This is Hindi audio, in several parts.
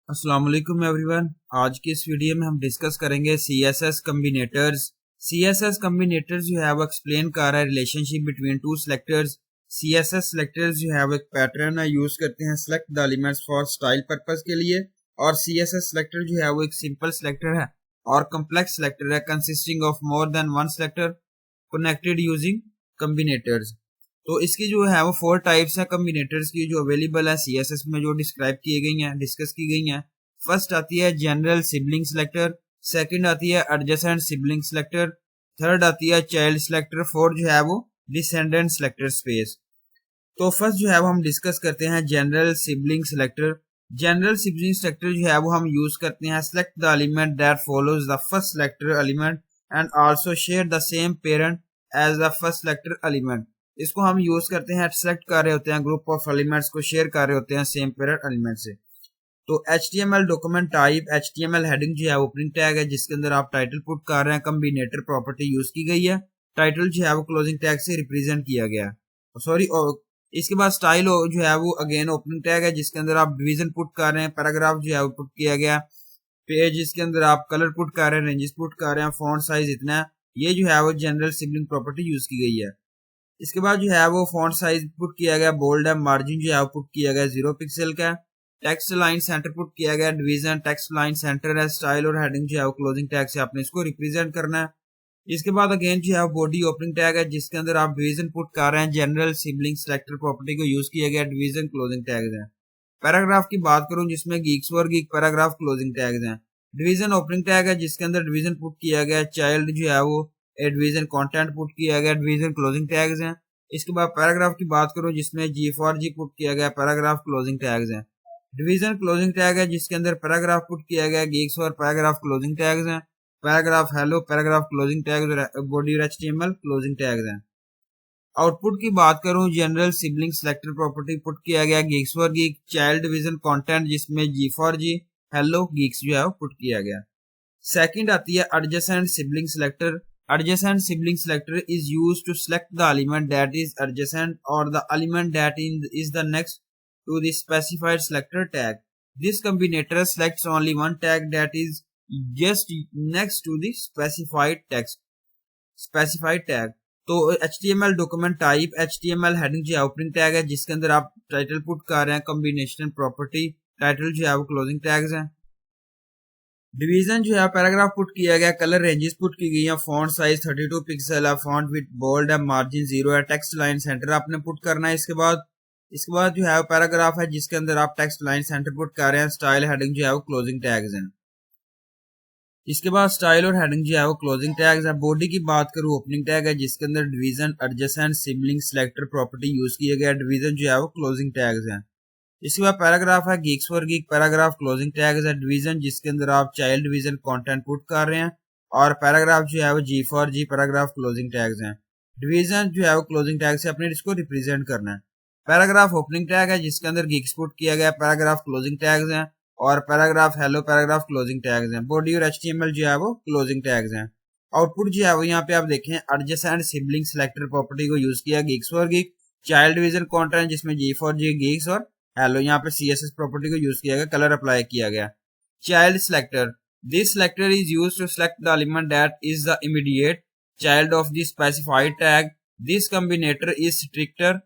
अस्सलाम वालेकुम एवरीवन। आज की इस वीडियो में हम डिस्कस करेंगे CSS कम्बिनेटर्स। CSS कम्बिनेटर्स जो है वो एक्सप्लेन कर रहा है relationship between two selectors. CSS selectors जो है वो एक पैटर्न है, यूज करते हैं select the elements for style purpose के लिए। और CSS सेलेक्टर जो है वो एक सिंपल सेलेक्टर है और कम्प्लेक्स सेलेक्टर है consisting of more than one selector connected using combinators. तो इसकी जो है वो 4 टाइप्स है कम्बिनेटर्स की जो अवेलेबल है CSS में, जो डिस्क्राइब की गई हैं, डिस्कस की गई हैं। फर्स्ट आती है जनरल सिबलिंग सेलेक्टर, सेकंड आती है एडजेसेंट सिबलिंग सेलेक्टर, थर्ड आती है चाइल्ड सेलेक्टर, फोर्थ जो है वो डिसेंडेंट सेलेक्टर स्पेस। तो फर्स्ट जो है वो हम डिस्कस करते हैं general sibling selector. General sibling selector जो है वो हम यूज करते हैं select the element that follows the first selector element and also share the same parent as the first selector element. इसको हम यूज करते हैं सेलेक्ट कर रहे होते हैं ग्रुप ऑफ एलिमेंट्स को शेयर कर रहे होते हैं सेम पेरेंट एलिमेंट से। तो HTML document type HTML heading जो है ओपनिंग टैग है जिसके अंदर आप टाइटल पुट कर रहे हैं, कम्बिनेटर प्रॉपर्टी यूज की गई है। टाइटल जो है वो क्लोजिंग टैग से रिप्रेजेंट किया गया है, सॉरी। इसके बाद स्टाइल जो है वो अगेन ओपनिंग टैग है जिसके अंदर आप डिवीजन पुट कर रहे हैं, पैराग्राफ जो है वो पुट किया गया, पेज जिसके अंदर आप कलर पुट कर रहे हैं, रेंजेस पुट कर रहे हैं, फॉन्ट साइज इतना है। ये जो है वो जनरल सिबलिंग प्रॉपर्टी यूज की गई है। इसके बाद जो है वो फॉन्ट साइज पुट किया गया बोल्ड है, मार्जिन जो है वो पुट किया गया 0 पिक्सल का। टेक्स्ट लाइन सेंटर पुट किया गया, डिवीजन टेक्स्ट लाइन सेंटर है, स्टाइल और हेडिंग जो है वो क्लोजिंग टैग से आपने इसको रिप्रेजेंट करना है। इसके बाद अगेन जो है बॉडी ओपनिंग टैग है जिसके अंदर आप डिवीजन पुट कर रहे हैं, जनरल सिबलिंग सेलेक्टर प्रॉपर्टी को यूज किया गया, डिवीजन क्लोजिंग टैग्स हैं। पैराग्राफ की बात करूं जिसमें गीक्स और गीक पैराग्राफ क्लोजिंग टैग्स हैं। डिवीजन ओपनिंग टैग है जिसके अंदर डिवीजन पुट किया गया, चाइल्ड जो है वो डिवीजन कंटेंट पुट किया गया, डिवीजन क्लोजिंग टैग्स हैं। इसके बाद पैराग्राफ की बात करूं जिसमें G4G पुट किया गया, पैराग्राफ क्लोजिंग टैग्स हैं। डिवीजन क्लोजिंग टैग है जिसके अंदर पैराग्राफ पुट किया गया, गीक्स और पैराग्राफ क्लोजिंग टैग्स हैं। Paragraph hello paragraph closing tags और बॉडी और HTML क्लोजिंग टैग्स हैं। आउटपुट की बात करूं general sibling selector property put किया गया Geeks for geek, child division content जिसमें G4G हेलो गीक्स जो है वो पुट किया गया। सेकंड आती है adjacent sibling selector. Adjacent sibling selector is used to select the element that is adjacent or the element that is the next to the specified selector tag. This combinator selects only one tag that is just next to the specified tag. तो HTML document type HTML heading जो है ओपनिंग टैग है जिसके अंदर आप टाइटल पुट कर रहे हैं, कॉम्बिनेशन प्रॉपर्टी टाइटल जो है वो क्लोजिंग टैग्स हैं। डिवीजन जो है पैराग्राफ पुट किया गया, कलर रेंजेस पुट की गई है, फॉन्ट साइज 32 पिक्सल है, फॉन्ट विथ बोल्ड है, मार्जिन 0 है, टेक्स्ट लाइन सेंटर आपने पुट करना है। इसके बाद जो है पैराग्राफ है जिसके अंदर आप टेक्स्ट लाइन सेंटर पुट कर रहे हैं, स्टाइल हेडिंग जो है वो क्लोजिंग टैग्स हैं। इसके बाद स्टाइल और हेडिंग जो है वो क्लोजिंग टैग्स है। बॉडी की बात करूं ओपनिंग टैग है जिसके अंदर division adjacent sibling selector property use किया गया, डिवीजन जो है वो क्लोजिंग टैग्स हैं। इसके बाद पैराग्राफ है Geeks for geek, paragraph closing tags है, डिवीजन जिसके अंदर आप चाइल्ड डिवीजन कंटेंट पुट कर रहे हैं, और पैराग्राफ जो है वो G4G पैराग्राफ क्लोजिंग टैग्स हैं। डिवीजन जो है वो क्लोजिंग टैग से अपने इसको रिप्रेजेंट करना है। पैराग्राफ ओपनिंग टैग है जिसके अंदर गीक्स पुट किया गया, पैराग्राफ क्लोजिंग टैग्स हैं, और paragraph hello paragraph closing tags हैं। बॉडी और HTML जो है वो क्लोजिंग टैग्स हैं। आउटपुट जो है वो यहाँ पे आप देखें एडजेसेंट सिबलिंग सेलेक्टर प्रॉपर्टी को यूज किया Geeks for geek, child division content जिसमें G4G गीक्स और हेलो यहाँ पे CSS प्रॉपर्टी को यूज किया गया, कलर अप्लाई किया गया। Child selector, this selector is used to select the element that is the immediate child of the specified tag. This combinator is stricter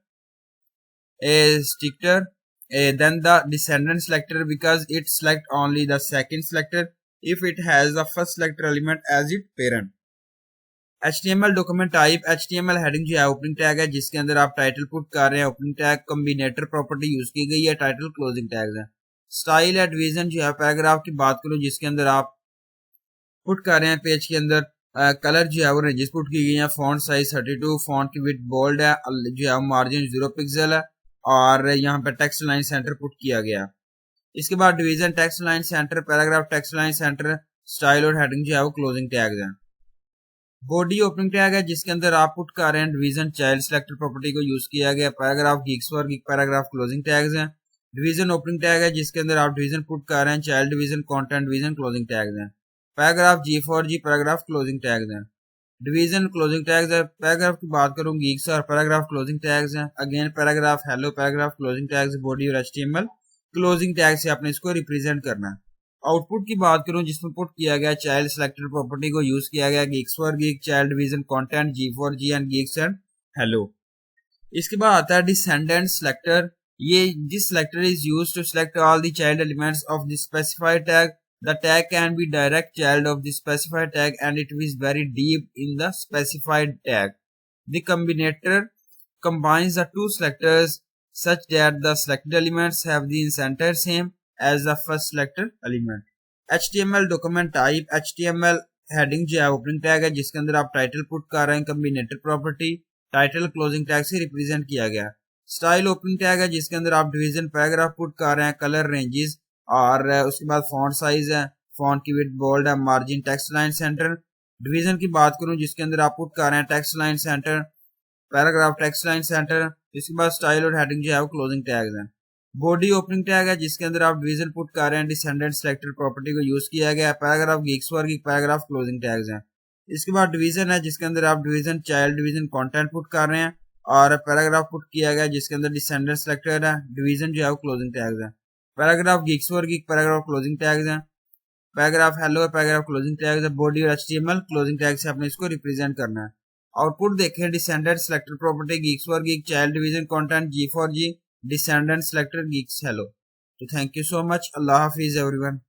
than the descendant selector because it select only the second selector if it has the first selector element as its parent. HTML document type HTML heading जो है ओपनिंग टैग है जिसके अंदर आप टाइटल पुट कर रहे हैं, opening tag combinator property use की गई है, टाइटल क्लोजिंग टैग्स है। स्टाइल है डिवीजन जो है पैराग्राफ की बात करूं जिसके अंदर आप पुट कर रहे हैं पेज के अंदर, कलर जो है वो रेंजेस पुट की गई है, फॉन्ट साइज 32, फॉन्ट की विड्थ बोल्ड है, जो है मार्जिन 0 पिक्सल है, और यहाँ पे टेक्स्ट लाइन सेंटर पुट किया गया। इसके बाद division text line centre, paragraph text line centre, style और हेडिंग जो है वो क्लोजिंग टैग्स हैं। बॉडी ओपनिंग टैग है जिसके अंदर आप पुट कर रहे हैं डिवीजन चाइल्ड सेलेक्टर प्रॉपर्टी को यूज किया गया, paragraph geeks for geek paragraph closing tags हैं। डिवीजन ओपनिंग टैग है जिसके अंदर आप डिवीजन पुट कर रहे हैं, child division content division closing tags हैं। Paragraph G4G paragraph closing tags हैं। डिवीजन क्लोजिंग टैग्स है। पैराग्राफ की बात करूं गीक्स और पैराग्राफ क्लोजिंग टैग्स हैं। Again paragraph hello paragraph closing tags, body और HTML क्लोजिंग टैग से आपने इसको रिप्रेजेंट करना है। आउटपुट की बात करूं जिसमें पुट किया गया चाइल्ड सिलेक्टेड प्रॉपर्टी को यूज किया गया geeks for geek, child division content, G for G and geeks and hello। इसके बाद आता है डिसेंडेंट सेलेक्टर। ये this selector is used to select all the child elements of the specified tag. The tag can be direct child of the specified tag and it is very deep in the specified tag. The combinator combines the two selectors such that the selected elements have the center same as the first selected element। HTML document type HTML heading जो है ओपनिंग टैग है जिसके अंदर आप टाइटल पुट कर रहे हैं। कम्बिनेटर प्रॉपर्टी टाइटल क्लोजिंग टैग से रिप्रेजेंट किया गया। स्टाइल ओपनिंग टैग है जिसके अंदर आप डिवीजन पैराग्राफ पुट कर रहे हैं। कलर रेंजेस और उसके बाद फॉन्ट साइज है, फॉन्ट की विड्थ बोल्ड है, margin, text line centre. Division की बात करूं जिसके अंदर आप पुट कर रहे हैं text line centre, paragraph, text line centre. इसके बाद स्टाइल और हेडिंग जो है वो क्लोजिंग टैग्स हैं। बॉडी ओपनिंग टैग है जिसके अंदर आप डिवीजन पुट कर रहे हैं। डिसेंडेंट सेलेक्टेड प्रॉपर्टी को यूज किया गया है। Paragraph geeks for geek, paragraph closing tags हैं। इसके बाद डिवीजन है जिसके अंदर आप division child division content put कर रहे हैं और पैराग्राफ पुट किया गया जिसके अंदर डिसेंडेंट सेलेक्टेड है। डिवीजन जो है वो क्लोजिंग टैग्स है। Paragraph geeks for geek, paragraph closing tags हैं। Paragraph hello, paragraph closing tags है। बॉडी और HTML क्लोजिंग टैग से आपने इसको रिप्रेजेंट करना है। आउटपुट देखें descendant selected property geeks for geek, child division content, G for G, descendant selected geeks hello। तो थैंक यू सो मच। अल्लाह हाफिज एवरीवन।